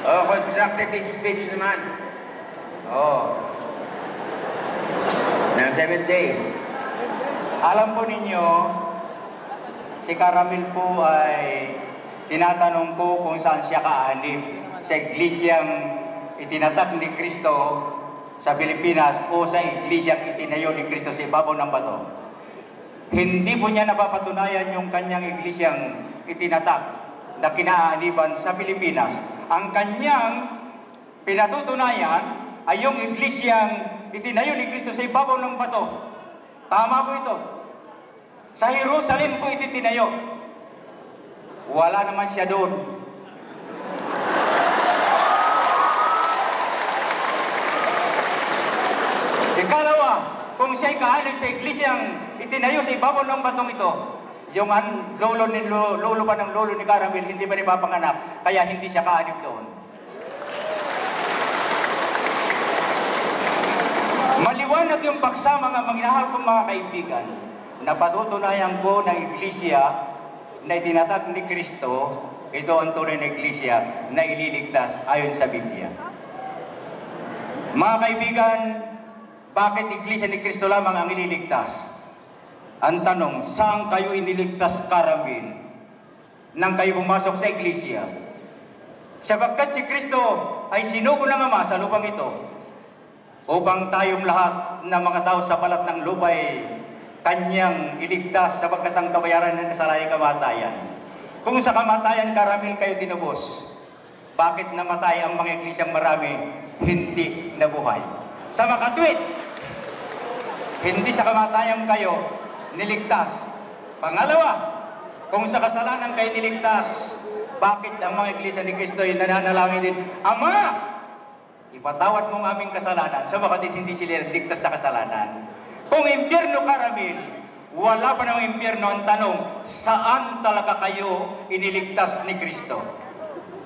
Oh, constructive speech naman. Oh. Ng 7th day. Alam po ninyo, si Caramel po ay tinatanong po kung saan siya kaanib. Sa iglesyang itinatak ni Kristo sa Pilipinas o sa iglesyang itinayo ni Kristo sa ibabaw ng bato. Hindi po niya napapatunayan yung kanyang iglesyang itinatak na kinaaniban sa Pilipinas. Ang kanyang pinatutunayan ay yung iglesyang itinayo ni Kristo sa ibabaw ng bato. Tama po ito. Sa Jerusalem po ito tinayo. Wala naman siya doon. Ikalawa, kung siya'y kaanib sa iglesyang itinayo sa ibabaw ng batong ito, yung lolo pa ng lolo ni Caramel, hindi pa rin mapanganak, kaya hindi siya kaanib doon. Maliwanag yung paksa, mga manginahal kong mga kaibigan, na patutunayan ko ng iglesia na itinatag ni Kristo, ito ang tunay na iglesia na ililigtas ayon sa Biblia. Mga kaibigan, bakit iglesia ni Kristo lamang ang ililigtas? Ang tanong, saan kayo iniligtas, Caramel, nang kayo pumasok sa iglesia? Sapagkat si Kristo ay sinugo ng Ama sa lupang ito, upang tayong lahat ng mga tao sa balat ng lupa ay kanyang iligtas sapagkat ang kabayaran ng kasalanan ay kamatayan. Kung sa kamatayan, Caramel, kayo tinubos, bakit namatay ang mga iglesyang marami, hindi nabuhay? Sa makatwid, hindi sa kamatayan kayo niligtas. Pangalawa, kung sa kasalanan kayo niligtas, bakit ang mga iglesia ni Kristo ay nananalangin din, Ama, ipatawad mo ang aming kasalanan, sa makatwid hindi sila niligtas sa kasalanan. Kung impyerno, Caramel, wala pa ng impyerno. Ang tanong, saan talaga kayo iniligtas ni Kristo?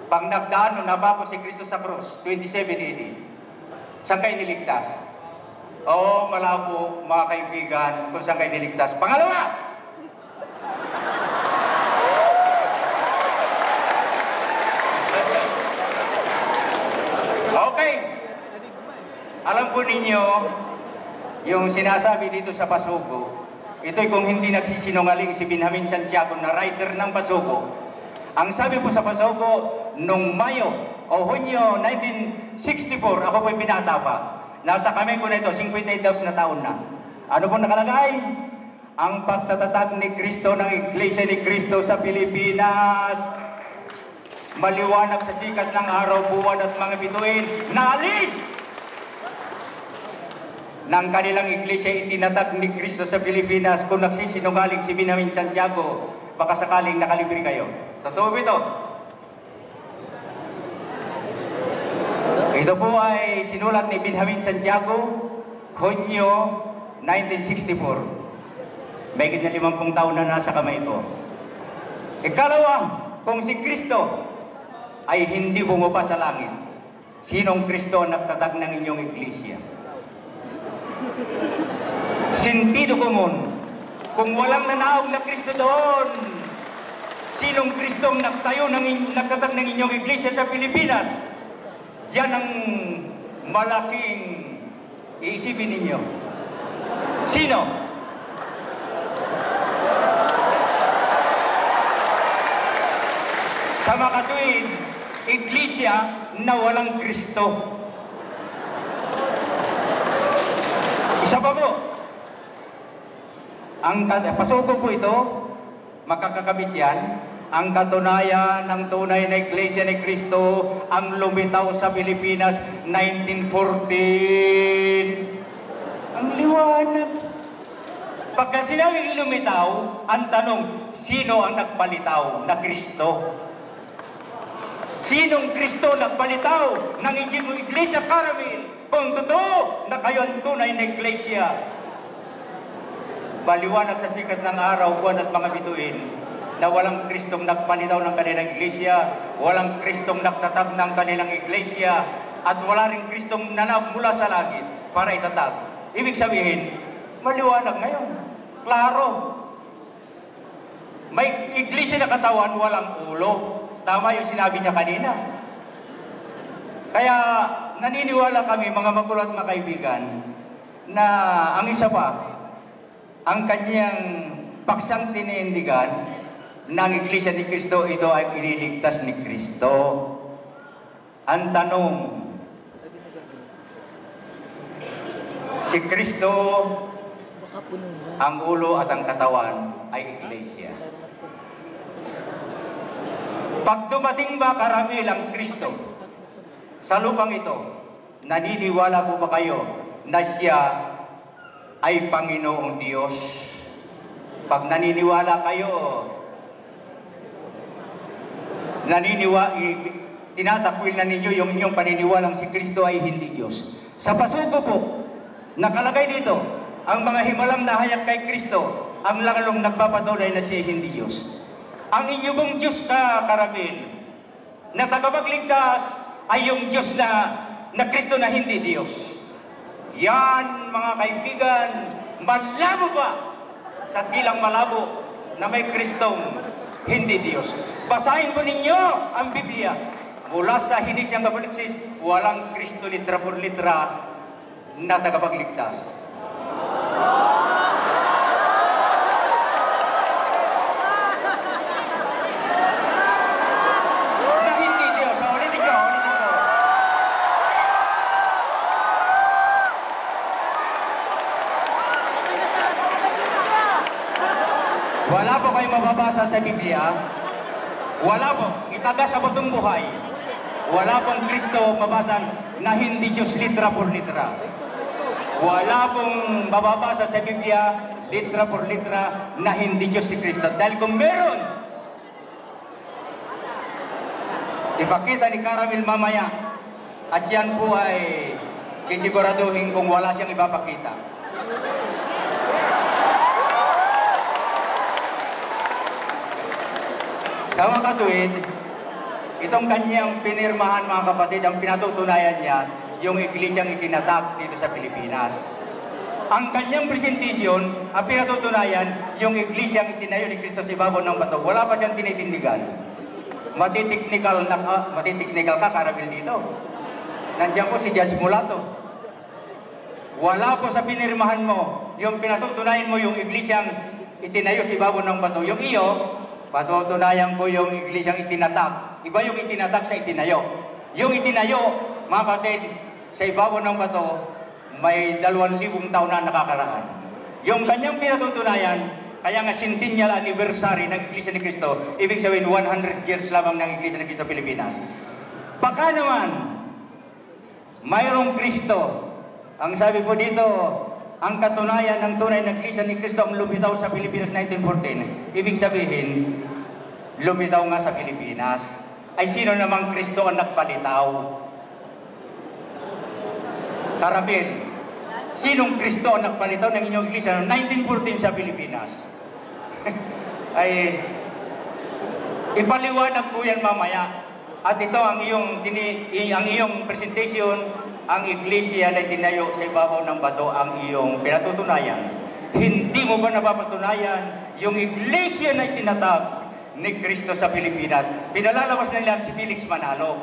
Pag nagdaan, nabako si Kristo sa krus, 27 AD, saan kayo niligtas? Oo, malabo, mga kaibigan, kung saan kayo niligtas. Pangalawa, okay, alam po ninyo, yung sinasabi dito sa Pasugo, ito'y kung hindi nagsisinungaling si Benjamin Santiago na writer ng Pasugo. Ang sabi po sa Pasugo, nung Mayo o Hunyo 1964, ako po'y binata pa. Nasa kami ko na ito, 58 na taon na. Ano po nakalagay? Ang pagtatatag ni Kristo ng Iglesia ni Kristo sa Pilipinas, maliwanag sa sikat ng araw, buwan at mga bituin, na alin ng kanilang iglesia itinatag ni Kristo sa Pilipinas. Kung nagsisinungaling si Benjamin Santiago, baka sakaling nakalibre kayo. Totoo ba ito? Ito po ay sinulat ni Benjamin Santiago, Hunyo 1964. May na 50 taon na nasa kamay ito. Ikalawa, kung si Kristo ay hindi bumaba sa langit, sinong Kristo ang nagtatag ng inyong iglesia? Sentido común. Kung walang nanaog na Kristo doon, sinong Kristo ang nagtatag ng inyong iglesia sa Pilipinas? Yan ang malaking iisipin ninyo. Sino? Sa makatuwid, iglesia na walang Kristo. Isa pa po, ang Pasugo po ito, makakakabit yan, ang katunayan ng tunay na Iglesia ni Kristo ang lumitaw sa Pilipinas 1914. Ang liwanag. Pagka sinabing lumitaw, ang tanong, sino ang nagpalitaw na Kristo? Sinong Kristo nagpalitaw ng inyong Iglesia, Caramel? Kung totoo na kayo ang tunay na Iglesia, maliwanag sa sikat ng araw, buwan at mga bituin, na walang Kristong nagpalitaw ng kanilang iglesia, walang Kristong nagtatag ng kanilang iglesia, at wala rin Kristong nanawag mula sa langit para itatag. Ibig sabihin, maliwanag ngayon. Klaro. May iglesia na katawan, walang ulo. Tama yung sinabi niya kanina. Kaya naniniwala kami, mga magulang at mga kaibigan, na ang isa pa, ang kanyang paksang tininindigan ng Iglesia ni Cristo, ito ay ililigtas ni Cristo. Ang tanong, si Cristo, ang ulo at ang katawan ay Iglesia. Pag dumating ba karamil ang Kristo sa lupang ito, naniniwala po ba kayo na siya ay Panginoong Diyos? Pag naniniwala kayo, tinatakwil na ninyo yung inyong paniniwalang si Kristo ay hindi Diyos. Sa pasugo po, nakalagay dito, ang mga himalang nahayag kay Kristo, ang lalong nagpapatunay na siya hindi Diyos. Ang inyong Diyos na karamil, na tagapagligtas, ay yung Diyos na Kristo na hindi Diyos. Yan, mga kaibigan, malabo ba sa tilang malabo na may Kristong hindi Diyos? Basahin po ninyo ang Biblia. Mula sa Henesis hanggang Apocalipsis, walang Kristo litra por litra na tagapagligtas. Na hindi Diyos. Ulitin ko. Wala po kayong mababasa sa Biblia. Wala po. Itaga sa batong buhay. Wala pong Kristo mabasan na hindi Diyos litra por litra. Wala pong mababasa sa Biblia litra por litra na hindi Diyos si Kristo. Dahil kung meron, ipakita ni Caramel mamaya at yan po ay sisiguraduhin kung wala siyang ipapakita. Sa mga katuwid, itong kanyang pinirmahan, mga kapatid, ang pinatutunayan niya, yung iglesyang itinatak dito sa Pilipinas. Ang kanyang presentasyon, ang pinatutunayan, yung iglesyang itinayo ni Cristo sa ibabaw ng bato. Wala pa siyang tinitindigan. Matitiknikal ka, Caramel, dito. Nandiyan po si Judge Mulato. Wala po sa pinirmahan mo, yung pinatutunayan mo yung iglesyang itinayo sa ibabaw ng bato. Yung iyo, patutunayan ko yung iglesyang itinatak. Iba yung itinatak sa itinayo. Yung itinayo, mga kapatid, sa ibabaw ng bato, may 2,000 taon na nakakaraan. Yung kanyang pinatutunayan, kaya nga centennial anniversary ng Iglesia ni Cristo, ibig sabihin 100 years lamang ng Iglesia ni Cristo Pilipinas. Baka naman, mayroong Kristo. Ang sabi po dito, ang katunayan ng tunay na Iglesia ni Cristo ang lumitaw sa Pilipinas 1914. Ibig sabihin, lumitaw nga sa Pilipinas. Ay sino namang Kristo ang nagpalitaw? Caramel, sinong Kristo ang nagpalitaw ng inyong Iglesia noong 1914 sa Pilipinas? Ay, ipaliwanag po yan mamaya. At ito ang iyong presentation. Ang iglesia na tinayo sa ibabaw ng bato ang iyong pinatutunayan. Hindi mo ba napapatunayan yung iglesia na itinatag ni Cristo sa Pilipinas? Pinalalabas nila si Felix Manalo.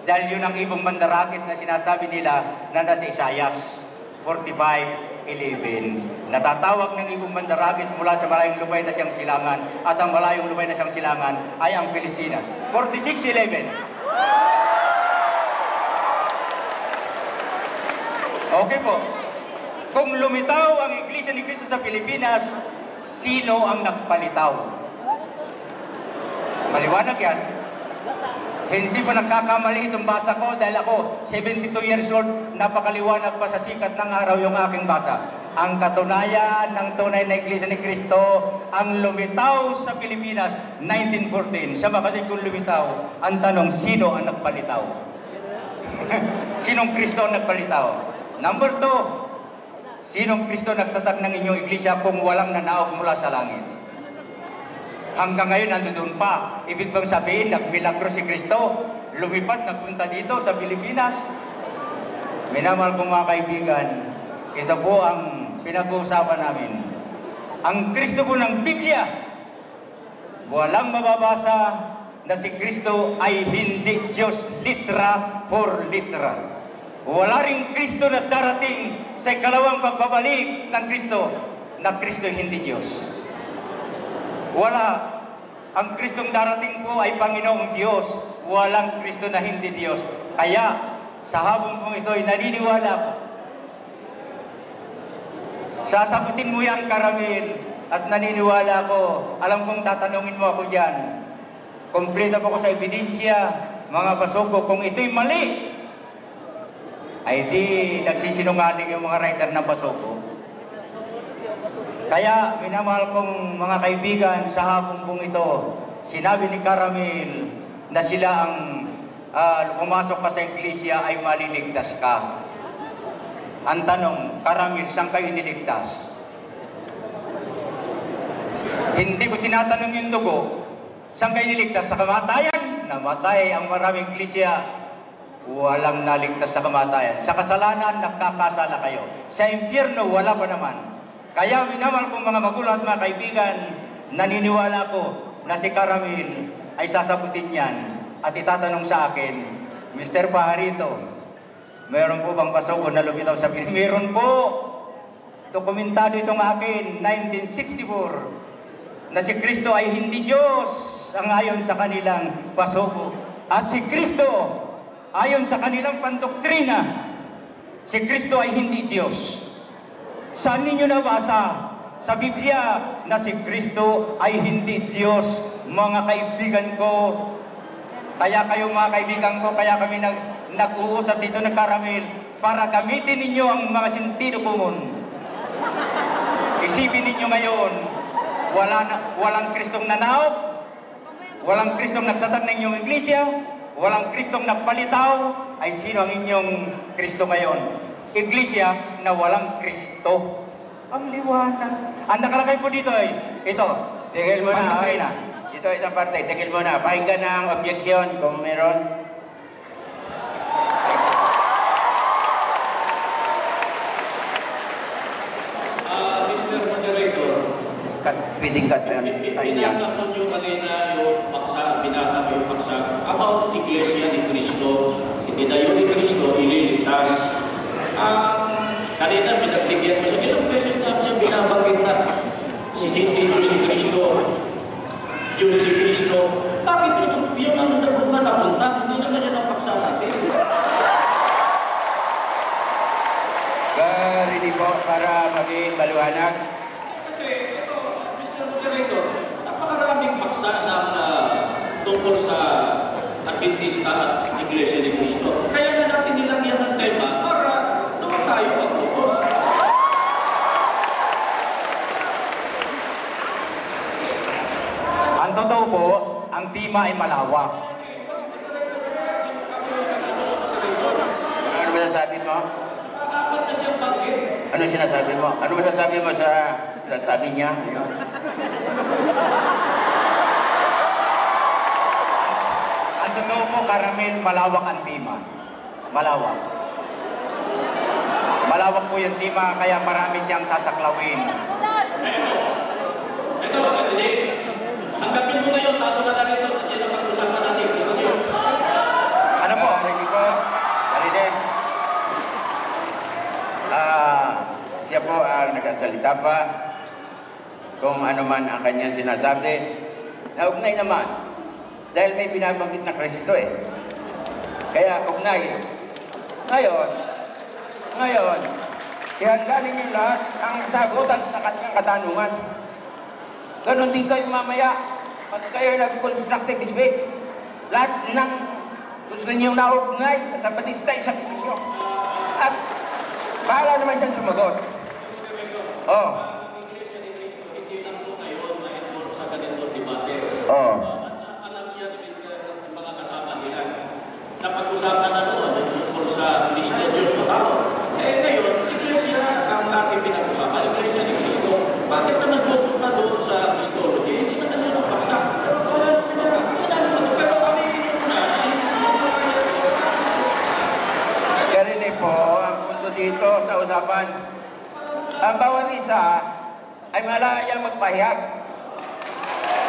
Dahil yun ang ibong mandarakit na sinasabi nila na nasa Isaias 45:11. Natatawag ng ibong mandarakit mula sa malayong lubay na siyang silangan at ang malayong lubay na siyang silangan ay ang Pilipinas. 46:11. Okay po. Kung lumitaw ang Iglesia ni Cristo sa Pilipinas, sino ang nagpalitaw? Maliwanag yan. Hindi pa nagkakamali itong basa ko dahil ako, 72 years old, napakaliwanag pa sa sikat ng araw yung aking basa. Ang katunayan ng tunay na Iglesia ni Cristo, ang lumitaw sa Pilipinas, 1914. Sa mga kung lumitaw, ang tanong, sino ang nagpalitaw? Sinong Kristo ang nagpalitaw? Number 2, sinong Kristo nagtatag ng inyong iglesia kung walang nanaog mula sa langit? Hanggang ngayon nandoon pa. Ibig bang sabihin, nagmilagro si Kristo, lumipad, nagpunta dito sa Pilipinas? Minamahal kong mga kaibigan, ito po ang pinag-uusapan namin. Ang Kristo po ng Biblia, walang mababasa na si Kristo ay hindi Diyos litra for litra. Wala ring Kristo na darating sa ikalawang pagbabalik ng Kristo na Kristo hindi Diyos. Wala. Ang Kristong darating po ay Panginoong Diyos. Walang Kristo na hindi Diyos. Kaya, sa habang kong ito ay naniniwala ko. Sasagutin mo yan, Karamil, at naniniwala ko. Alam kong tatanungin mo ako dyan. Kompleto po ko sa ebidensya, mga basugo. Kung ito'y mali, ay di nagsisinungaling yung mga writer ng basugo. Kaya, minamahal kong mga kaibigan, sa hapong pong ito, sinabi ni Karamil na sila ang pumasok ka sa iglesia ay maliligtas ka. Ang tanong, Karamil, saan kayo niligtas? Hindi ko tinatanong yung dugo, saan kayo niligtas? Sa kamatayan? Namatay ang maraming iglesia. Walang naligtas sa kamatayan. Sa kasalanan, nagkakasala kayo. Sa impyerno, wala pa naman. Kaya minamahal kong mga magulang at mga kaibigan, naniniwala ko na si Karamil ay sasagutin yan at itatanong sa akin, Mr. Pajarito, meron po bang basugo na lumitaw sa Pilipinas? Meron po. Dokumentado itong akin, 1964, na si Kristo ay hindi Diyos ang ayon sa kanilang basugo. At si Kristo, ayon sa kanilang pandoktrina, si Kristo ay hindi Diyos. Saan ninyo nabasa sa Biblia na si Kristo ay hindi Diyos, mga kaibigan ko? Kaya kayo mga kaibigan ko, kaya kami nag-uusap dito ng Karamil para gamitin ninyo ang mga sentido komon. Isipin ninyo ngayon, walang Kristong nanawag, walang Kristong nagtatag ng inyong iglesia, walang Kristong nagpalitaw, ay sino ang inyong Kristo ngayon? Iglesia na walang Kristo. Ang liwanag. Ang nakalagay po dito ay, ito. Tigil mo na. Ito isang parte. Tigil mo na. Pakinggan na ang objection kung meron. Mr. Moderator, Pwedeng cut yan. binasa po nyo kanina yung paksa, binasa mo yung paksa about Iglesia ni Cristo. Hindi na yun ni Cristo ililigtas. Kanina pinagbigyan mo siya, ilang beses namin yung binabanggit na hindi Diyos si Cristo, Diyos si Cristo. Bakit yung ano na buka napunta, hindi na kanya napaksa natin? Ready po para maging maliwanag. Kasi ito, Mr. Moderator, napakaraming paksa ng tungkol sa Adventista at Iglesia ni Cristo. Kaya na natin nilagyan ng tema para doon tayo mag-focus. Ang totoo po, ang tema ay malawak. Ano masasabi mo? Dapat na siyang banggit. Ano sinasabi mo? Ano masasabi mo sa sinasabi niya? Ayun. Ang totoo po, Karamil, malawak ang tema. Malawak. Malawak po yung tema, kaya marami siyang sasaklawin. Ito, hindi. Tanggapin mo ngayon, tato na rito. Hindi na pag-usapan natin. Gusto niyo? Ano po? Ready po? Ready din. Siya po ang nagsasalita pa. Kung ano man ang kanyang sinasabi, naugnay naman. Dahil may binabanggit na Kristo eh. Kaya ugnay. Ngayon, ihanda ninyo lahat ang sagutan sa kanyang katanungan. Ganon din kayo mamaya. Pag kayo nag-constructive speech, lahat ng gusto niyo naugnay sa Batista, isang ninyo. At bahala naman siyang sumagot. Oh. Ang Iglesia ni Cristo, hindi lang po ngayon na-involve sa ganitong debate. Oh. Alam niya ni Mr. mga kasama nila. Napag-usapan na noon tungkol sa Iglesia ni Diyos o tao. Ngayon, Iglesia ang ating pinag-usapan. Iglesia ni Cristo. Bakit na nagpupunta doon sa Christology? Hindi na kanina paksa. Pero kami na. Ganun po, ang punto dito sa usapan. Ang bawat isa ay malayang magpahayag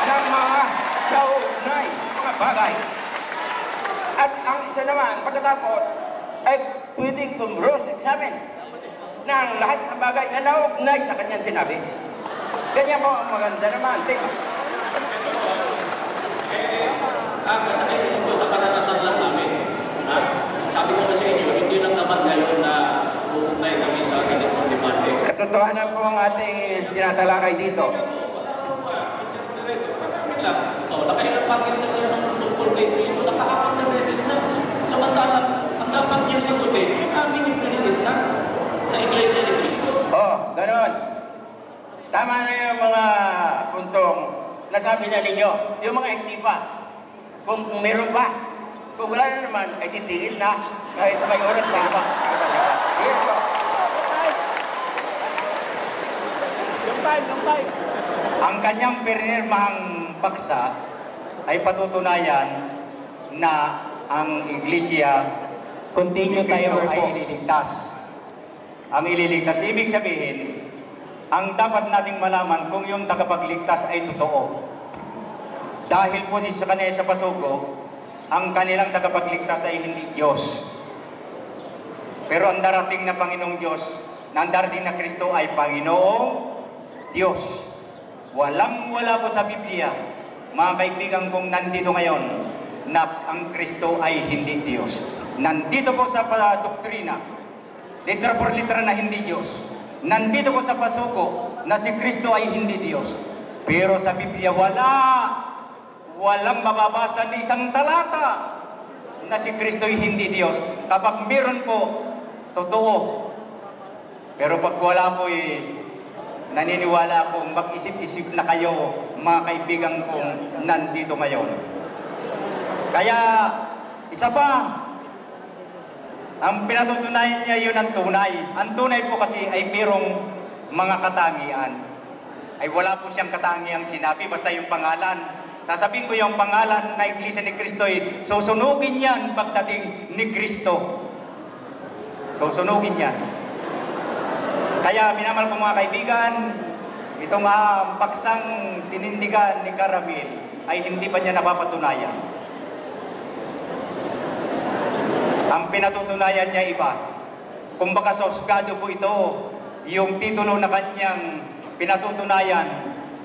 ng mga kaugnay, mga bagay. At ang isa naman, pagkatapos, ay pwedeng cross-examine ng lahat ng bagay na naugnay sa kanyang sinabi. Ganyan po ang maganda naman. Tingnan. Masakit din po sa karanasan lang namin. Ha? Sabi ko na sa inyo, hindi lang naman ngayon na pupuntay kami sa ganitong debate. Katotohanan po ang ating tinatalakay dito. Nakailang pagkis na siya ng tungkol kay Kristo, nakahapak na beses na. Samantalang, ang dapat niya sagutin, yung aming ipinisita na Iglesia ni Kristo. Ganon. Tama na yung mga puntong nasabi na ninyo. Yung mga hindi pa. Kung meron pa. Kung wala na naman, ay titigil na. Kahit may oras pa pa. Yes po. Lumpay. Ang kanyang pinirmahang paksa ay patutunayan na ang Iglesia Continue tayo ay po. ililigtas. Ang ililigtas, ibig sabihin, ang dapat nating malaman kung yung tagapagligtas ay totoo. Dahil po sa kanila sa pasuko, ang kanilang tagapagligtas ay hindi Diyos. Pero ang darating na Panginoong Diyos, na ang darating na Kristo ay Panginoong Diyos. Walang-wala po sa Biblia, mga kaibigan kong nandito ngayon, na ang Kristo ay hindi Diyos. Nandito po sa doktrina, litra por litra na hindi Diyos. Nandito po sa pasuko, na si Kristo ay hindi Diyos. Pero sa Biblia, walang mababasa ni isang talata na si Kristo ay hindi Diyos. Kapag meron po, totoo. Pero pag wala po, naniniwala akong mag-isip-isip na kayo, mga kaibigan kong nandito ngayon. Kaya, isa pa, ang pinatutunayan niya yun ang tunay. Ang tunay po kasi ay mayroong mga katangian. Ay wala po siyang katangiang sinabi, basta yung pangalan. Sasabihin ko yung pangalan na Iglesia ni Kristo ay susunugin yan pagdating ni Kristo. Susunugin yan. Kaya minamahal ko mga kaibigan, itong paksang tinindigan ni Caramil ay hindi pa niya napapatunayan. Ang pinatutunayan niya iba. Kumbaga sa husgado po ito, yung titulo na kanyang pinatutunayan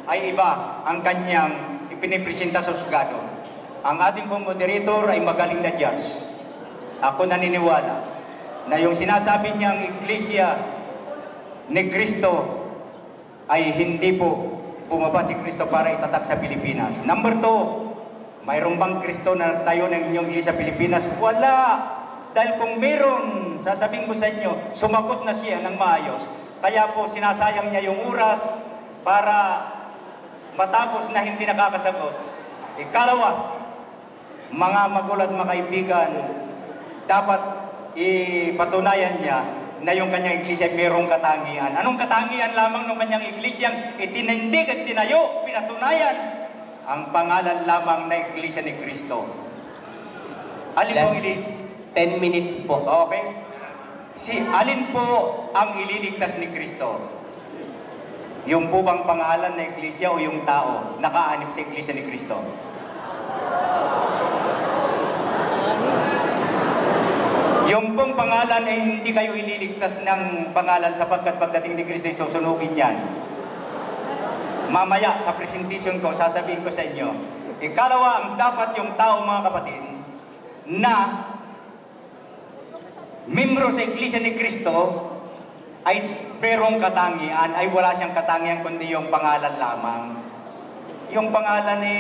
ay iba ang kanyang ipinipresenta sa husgado. Ang ating pong moderator ay magaling na judge. Ako naniniwala na yung sinasabi niyang Iglesia ni Kristo ay hindi po bumaba si Kristo para itatak sa Pilipinas. Number 2, mayroong bang Kristo na tayo ng inyong Iglesia sa Pilipinas? Wala! Dahil kung meron, sasabihin ko sa inyo, sumagot na siya ng maayos. Kaya po sinasayang niya yung oras para matapos na hindi nakakasagot. Ikalawa, mga magulat mga kaibigan, dapat ipatunayan niya na yung kanyang iglesia mayroong katangian. Anong katangian lamang ng kanyang iglesia? Itinindig at tinayo, pinatunayan ang pangalan lamang na Iglesia ni Kristo. Alin po 10 minutes po. Okay. Alin po ang ililigtas ni Kristo? Yung po bang pangalan na iglesia o yung tao nakaanib sa Iglesia ni Kristo? Yung pong pangalan ay hindi kayo ililigtas ng pangalan sapagkat pagdating ni Kristo ay susunugin yan. Mamaya sa presentation ko, sasabihin ko sa inyo. Ikalawa, ang dapat yung tao mga kapatid na membro sa Iglesia ni Kristo ay merong katangian, ay wala siyang katangian kundi yung pangalan lamang. Yung pangalan ni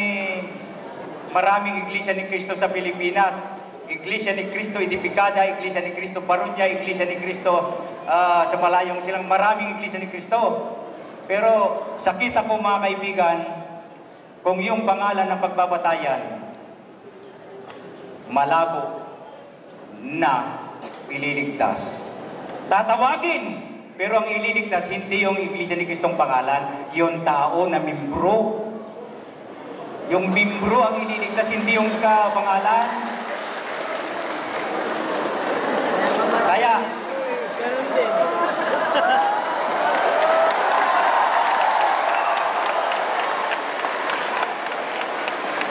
maraming Iglesia ni Kristo sa Pilipinas, Iglesia ni Cristo Edificada, Iglesia ni Cristo Parunya, Iglesia ni Cristo sa malayong silang maraming Iglesia ni Cristo. Pero sa kita ko mga kaibigan, kung yung pangalan ng pagbabatayan, malabo na ililigtas. Tatawagin, pero ang ililigtas hindi yung Iglesia ni Kristong pangalan, yung tao na membro. Yung membro ang ililigtas, hindi yung pangalan.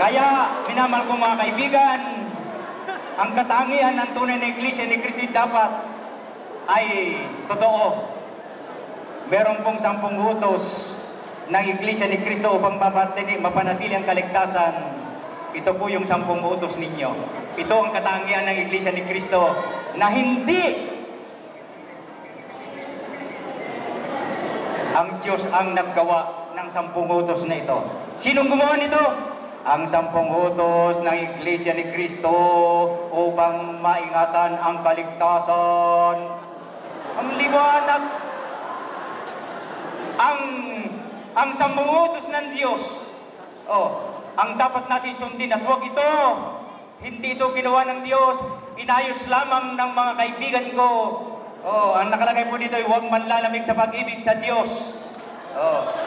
Kaya, minamahal kong mga kaibigan, ang katangian ng tunay na Iglesia ni Cristo dapat ay totoo. Meron pong 10 utos ng Iglesia ni Cristo upang mapanatili ang kaligtasan. Ito po yung 10 utos ninyo. Ito ang katangian ng Iglesia ni Cristo na hindi ang Diyos ang naggawa ng 10 utos na ito. Sinong gumawa nito? Ang 10 utos ng Iglesia ni Cristo upang maingatan ang kaligtasan. Ang liwanag. Ang 10 utos ng Diyos. Ang dapat natin sundin at huwag ito. Hindi ito ginawa ng Diyos. Inayos lamang ng mga kaibigan ko. Ang nakalagay po dito ay huwag manlalamig sa pag-ibig sa Diyos.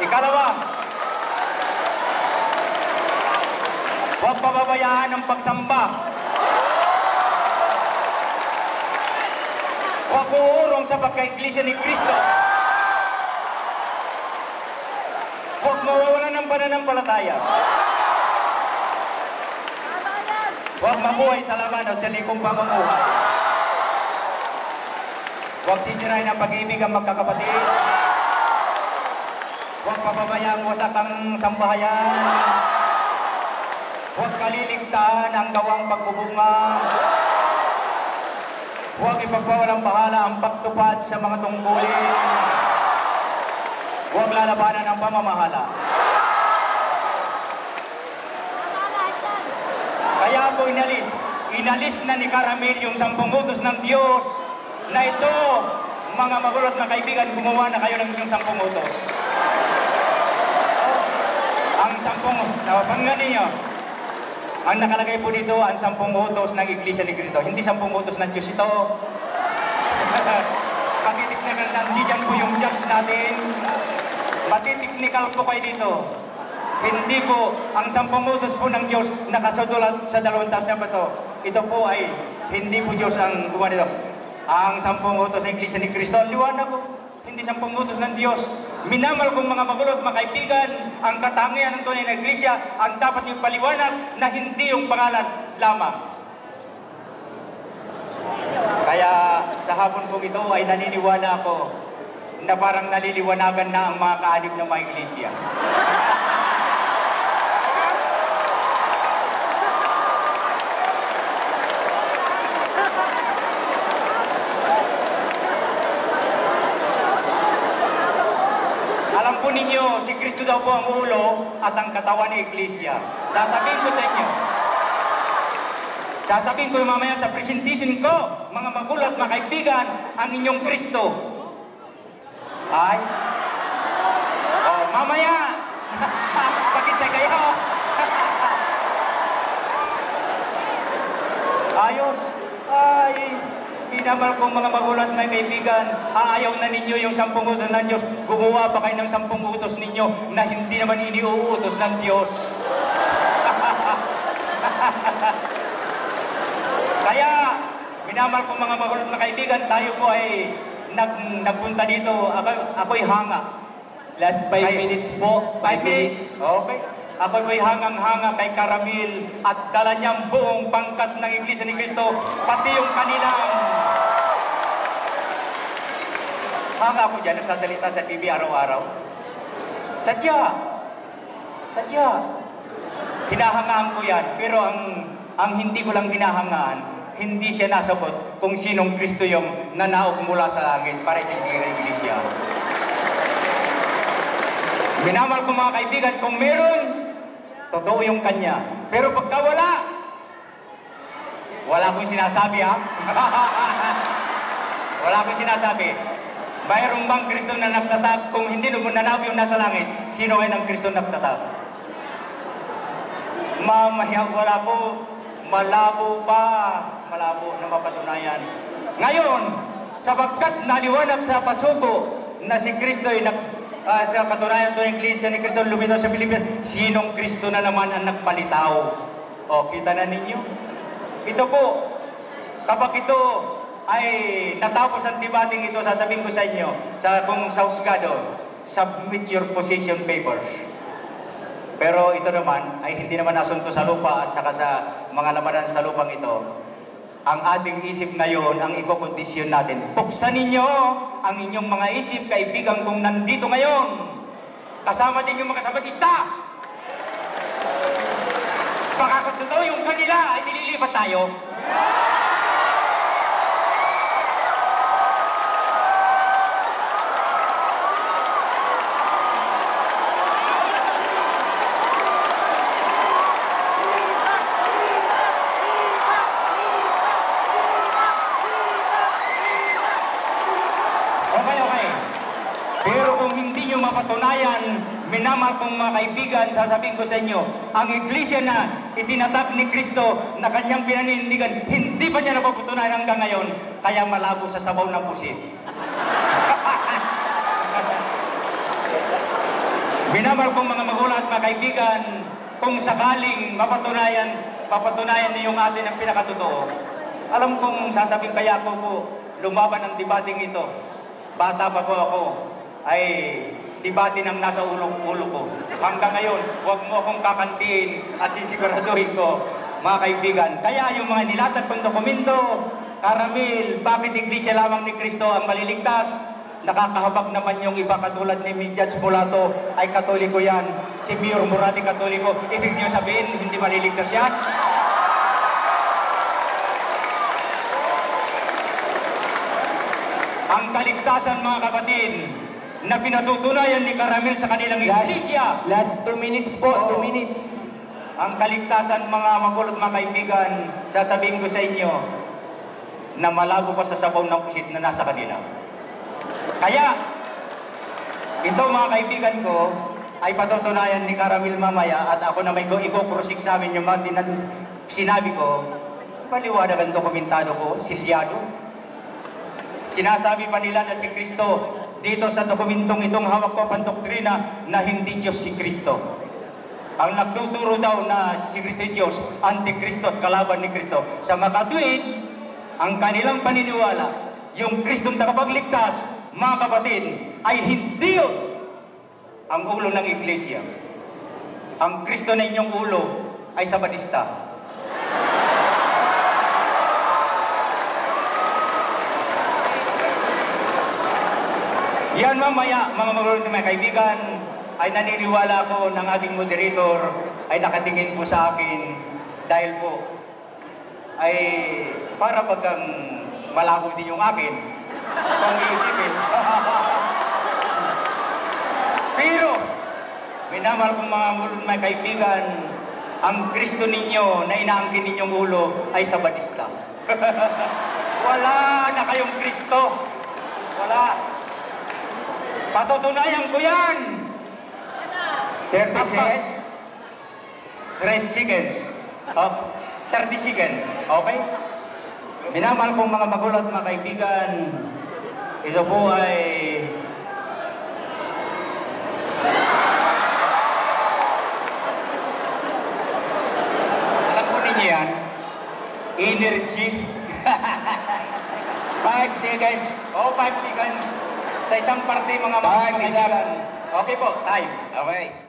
Ikalawa, huwag pababayaan ang pagsamba. Huwag uurong sa pagka-Iglesia ni Cristo. Huwag mawawalan ng pananampalataya. Huwag mabuhay sa laman o sa likong pamumuhay. Huwag sisirain ang pag-ibig ang magkakapatid. Huwag pababayang wasak ang sambahayan. Huwag kaliligtaan ang gawang pagbubunga. Huwag ipagbawalang bahala ang pagtupad sa mga tungkulin. Huwag lalabanan ang pamamahala. Kaya ako inalis na ni Caramel yung 10 utos ng Diyos na ito, mga magulat na kaibigan, gumawa na kayo ng inyong 10 utos. Ang 10, napapanggan ninyo, ang nakalagay po dito, ang 10 utos ng Iglesia ni Cristo. Hindi 10 utos ng Diyos ito. Pag-technical na, hindi dyan po yung judge natin. Mati-technical po kayo dito. Hindi po, ang 10 utos po ng Diyos nakasulat sa 2 Testamento. Ito po ay, hindi po Diyos ang gumawa nito. Ang 10 utos ng Iglesia ni Cristo, liwanag po. Hindi 10 utos ng Diyos. Minamal kong mga magulot, mga kaibigan, ang katangian ng tunay na Iglesia, ang dapat yung paliwanag na hindi yung pangalan lamang. Kaya sa hapon kong ito ay naniniwala ako na parang naliliwanagan na ang mga kaanib ng mga Iglesia. Alam po ninyo, si Kristo daw po ang ulo at ang katawan ng Iglesia. Sasabihin ko sa inyo, sasabihin ko mamaya sa presentation ko, mga magulat, mga kaibigan, ang inyong Kristo. Ay? Mamaya! Pakita kayo! Ayos! Ay! Inamal kong mga magulat, mga kaibigan, aayaw na ninyo yung 10 utos ng Diyos. Gumawa pa kayo ng 10 utos ninyo na hindi naman iniuutos ng Diyos. Kaya, minamal kong mga magulat, mga kaibigan, tayo po ay nagpunta dito. Ako'y hanga. Last 5 minutes po. 5 minutes. Okay. Ako ay hangang-hanga kay Caramel at dala niyang buong pangkat ng Iglesia ni Cristo, pati yung kanilang hanga ko dyan, nagsasalita sa TV araw-araw. Sadya, hinahangaan ko yan, pero ang hindi ko lang hinahangaan, hindi siya nasagot kung sinong Kristo yung nanaog mula sa langit para itigil ang Iglesia. Minamal ko mga kaibigan, kung meron, totoo yung kanya. Pero pagka wala akong sinasabi ha. Wala akong sinasabi. Mayroong bang Kristo na nagtatag? Kung hindi nung nanawin yung nasa langit, sino ay ng Kristo nagtatag? Mamaya wala po. Malabo na mapatunayan. Ngayon, sapagkat naliwanag sa pasuko na si Kristo ay sa katunayan ito ng Iglesia ni Cristo lumitaw sa Pilipinas, sinong Kristo na naman ang nagpalitaw? Kita na ninyo? Ito po, kapag ito ay natapos ang debating ito, sasabihin ko sa inyo, kung sa husgado, submit your position papers. Pero ito naman ay hindi naman asunto sa lupa at saka sa mga labanan sa lupang ito. Ang ating isip ngayon, ang ikokondisyon natin. Buksan ninyo ang inyong mga isip, kaibigan kong nandito ngayon. Kasama din yung mga Sabatista. Baka kung totoo yung kanila ay nililipat tayo. Okay. Pero kung hindi nyo mapatunayan, minamahal kong mga kaibigan, sasabihin ko sa inyo, ang iglesia na itinatag ni Kristo na kanyang pinanindigan, hindi pa niya napapatunayan hanggang ngayon, kaya malabo sa sabaw ng pusit. Minamahal kong mga magulang at mga kaibigan, kung sakaling papatunayan niyo yung atin ang pinakatotoo, alam kong sasabihin kaya ko po, lumaban ang debating ito. Bata pa po ako, ay debate ng nasa ulo ko. Hanggang ngayon, huwag mo akong kakantiin at sisiguraduhin ko, mga kaibigan. Kaya yung mga nilatag kong dokumento, Caramil, bakit iglesia lamang ni Kristo ang maliligtas? Nakakahabag naman yung iba katulad ni Judge Mulato ay Katoliko yan. Si Mayor Murati Katoliko. Ibig niyo sabihin, hindi maliligtas yan? Ang kaligtasan, mga kapatid, na pinatutunayan ni Caramil sa kanilang iglesia. Last 2 minutes po, 2 minutes. Ang kaligtasan, mga magulang, mga kaibigan, sasabihin ko sa inyo, na malabo pa sa sabaw ng pusit na nasa kanila. Kaya, ito mga kaibigan ko, ay patutunayan ni Caramil mamaya at ako na may ikukurusik sa amin yung mga sinabi ko, paliwanag ang dokumentado ko, silyado. Sinasabi pa nila na si Kristo dito sa dokumentong itong hawak ko pandoktrina na hindi Diyos si Kristo. Ang nagtuturo daw na si Kristo Diyos, antikristo at kalaban ni Kristo. Sa makatuwid, ang kanilang paniniwala, yung Kristong tagapagligtas, mga kapatid, ay hindi yun ang ulo ng iglesia. Ang Kristo na inyong ulo ay Sabatista. Yan mamaya, mga magulang mga kaibigan, ay naniniwala ko ng ating moderator ay nakatingin po sa akin dahil po ay para bagang malabo din yung akin kung iisipin. Pero, minamahal kong mga magulang mga kaibigan, ang Kristo ninyo na inaangkin ninyong ulo ay Sabatista. Wala na kayong Kristo. Wala. Patutunayan ko yan! 30 seconds? 3 seconds. 30 seconds. Okay? Minamahal kong mga magulang at mga kaibigan, ito po ay alam po ninyo yan, energy. 5 seconds. 5 seconds. Sa isang parte, mga kaibigan. Okay po, time. Okay.